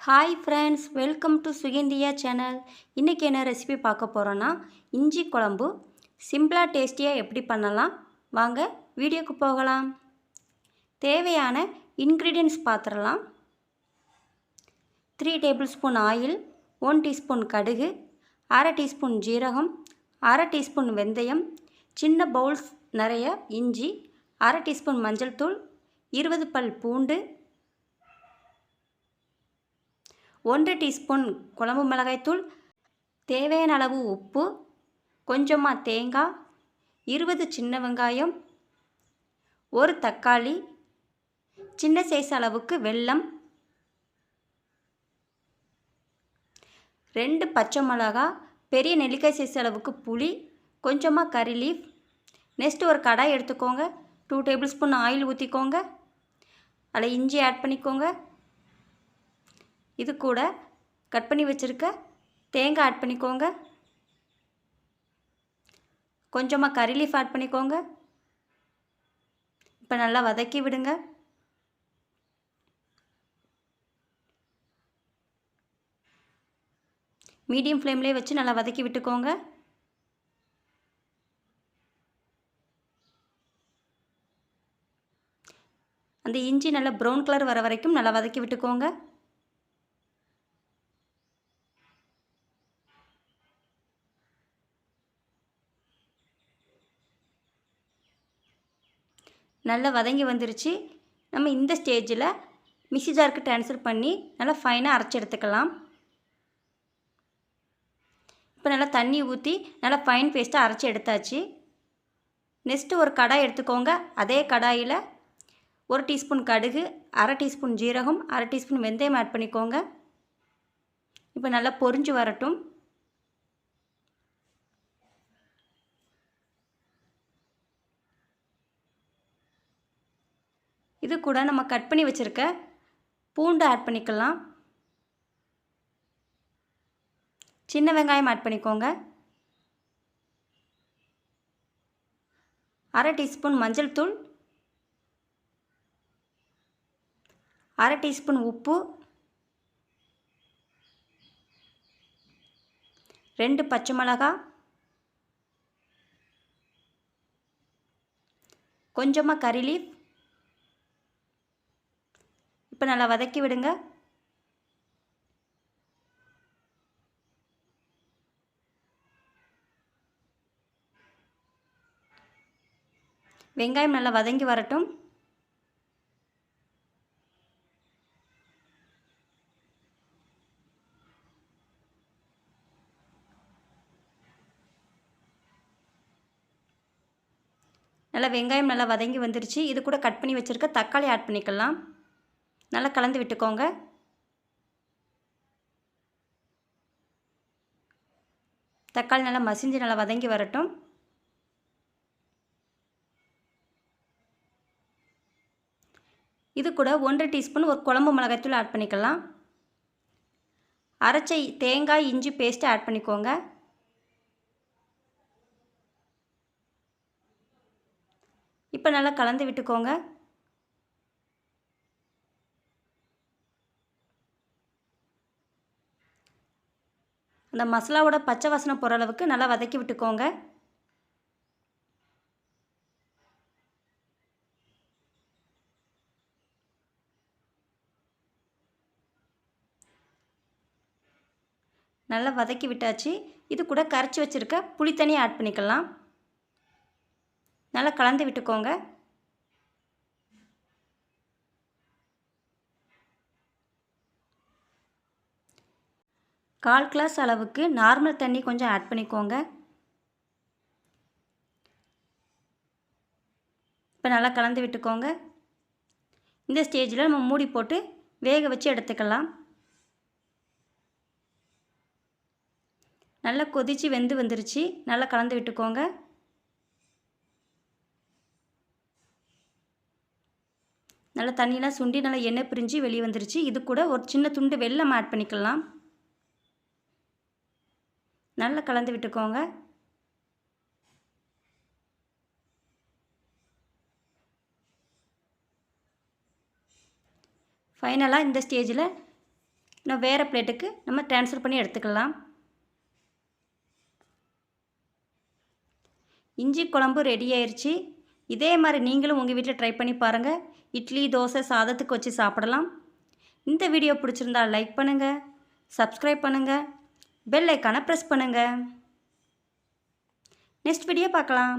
Hi friends, welcome to சுகிந்தியா channel. இன்றைக்கி என்ன ரெசிபி பார்க்க போகிறோன்னா இஞ்சி குழம்பு. சிம்பிளாக டேஸ்டியாக எப்படி பண்ணலாம் வாங்க வீடியோக்கு போகலாம். தேவையான இன்க்ரீடியன்ட்ஸ் பார்த்துடலாம். 3 டேபிள் ஸ்பூன் ஆயில், 1 டீஸ்பூன் கடுகு, அரை டீஸ்பூன் ஜீரகம், அரை டீஸ்பூன் வெந்தயம், சின்ன பவுல்ஸ் நிறைய இஞ்சி, அரை டீஸ்பூன் மஞ்சள் தூள், 20 பல் பூண்டு, 1 டீஸ்பூன் குழம்பு மிளகாய்த்தூள், தேவையான அளவு உப்பு, கொஞ்சமாக தேங்காய், 20 சின்ன வெங்காயம், ஒரு தக்காளி, சின்ன சைஸ் அளவுக்கு வெல்லம், 2 பச்சை மிளகா, பெரிய நெல்லிக்காய் சைஸ் அளவுக்கு புளி, கொஞ்சமாக கறி லீஃப். நெக்ஸ்ட்டு ஒரு கடாய் எடுத்துக்கோங்க. 2 டேபிள் ஸ்பூன் ஆயில் ஊற்றிக்கோங்க. அதில் இஞ்சி ஆட் பண்ணிக்கோங்க. இது கூட கட் பண்ணி வச்சுருக்க தேங்காய் ஆட் பண்ணிக்கோங்க. கொஞ்சமாக கறி லீஃப் ஆட் பண்ணிக்கோங்க. இப்போ நல்லா வதக்கி விடுங்க. மீடியம் ஃப்ளேம்லேயே வச்சு நல்லா வதக்கி விட்டுக்கோங்க. அந்த இஞ்சி நல்லா ப்ரௌன் கலர் வர வரைக்கும் நல்லா வதக்கி விட்டுக்கோங்க. நல்லா வதங்கி வந்துருச்சு. நம்ம இந்த ஸ்டேஜில் மிக்ஸி ஜாருக்கு ட்ரான்ஸ்ஃபர் பண்ணி நல்லா ஃபைனாக அரைச்சி எடுத்துக்கலாம். இப்போ நல்லா தண்ணி ஊற்றி நல்லா ஃபைன் பேஸ்ட்டாக அரைச்சி எடுத்தாச்சு. நெக்ஸ்ட்டு ஒரு கடாய் எடுத்துக்கோங்க. அதே கடாயில் 1 டீஸ்பூன் கடுகு, அரை டீஸ்பூன் ஜீரகம், அரை டீஸ்பூன் வெந்தயம் ஆட் பண்ணிக்கோங்க. இப்போ நல்லா பொரிஞ்சு வரட்டும். இது கூட நம்ம கட் பண்ணி வச்சுருக்க பூண்டு ஆட் பண்ணிக்கலாம். சின்ன வெங்காயம் ஆட் பண்ணிக்கோங்க. அரை டீஸ்பூன் மஞ்சள் தூள், அரை டீஸ்பூன் உப்பு, 2 பச்சை மிளகா, கொஞ்சமாக கறி லீஃப். இப்போ நல்லா வதக்கி விடுங்க. வெங்காயம் நல்லா வதங்கி வரட்டும். நல்லா வெங்காயம் நல்லா வதங்கி வந்துருச்சு. இது கூட கட் பண்ணி வச்சுருக்க தக்காளி ஆட் பண்ணிக்கலாம். நல்லா கலந்து விட்டுக்கோங்க. தக்காளி நல்லா மசிஞ்சு நல்லா வதங்கி வரட்டும். இது கூட 1 டீஸ்பூன் ஒரு குழம்பு மிளகாய்த்தூள் ஆட் பண்ணிக்கலாம். அரைச்ச தேங்காய் இஞ்சி பேஸ்ட்டு ஆட் பண்ணிக்கோங்க. இப்போ நல்லா கலந்து விட்டுக்கோங்க. அந்த மசாலாவோட பச்சை வாசனை போகிற அளவுக்கு நல்லா வதக்கி விட்டுக்கோங்க. நல்லா வதக்கி விட்டாச்சு. இது கூட கரைச்சி வச்சுருக்க புளி தண்ணி ஆட் பண்ணிக்கலாம். நல்லா கலந்து விட்டுக்கோங்க. கால் கிளாஸ் அளவுக்கு நார்மல் தண்ணி கொஞ்சம் ஆட் பண்ணிக்கோங்க. இப்போ நல்லா கலந்து விட்டுக்கோங்க. இந்த ஸ்டேஜில் நம்ம மூடி போட்டு வேக வச்சு எடுத்துக்கலாம். நல்லா கொதித்து வெந்து வந்துருச்சு. நல்லா கலந்து விட்டுக்கோங்க. நல்லா தண்ணியெலாம் சுண்டி நல்லா எண்ணெய் பிரிஞ்சு வெளியே வந்துருச்சு. இது கூட ஒரு சின்ன துண்டு வெல்லம் ஆட் பண்ணிக்கலாம். நல்லா கலந்து விட்டுக்கோங்க. ஃபைனலாக இந்த ஸ்டேஜில் இன்னும் வேறு பிளேட்டுக்கு நம்ம ட்ரான்ஸ்ஃபர் பண்ணி எடுத்துக்கலாம். இஞ்சி குழம்பு ரெடி ஆயிடுச்சு. இதே மாதிரி நீங்களும் உங்கள் வீட்டில் ட்ரை பண்ணி பாருங்கள். இட்லி, தோசை, சாதத்துக்கு வச்சு சாப்பிடலாம். இந்த வீடியோ பிடிச்சிருந்தா லைக் பண்ணுங்கள், சப்ஸ்கிரைப் பண்ணுங்கள், பெல் ஐக்கானை ப்ரெஸ் பண்ணுங்கள். நெக்ஸ்ட் வீடியோ பார்க்கலாம்.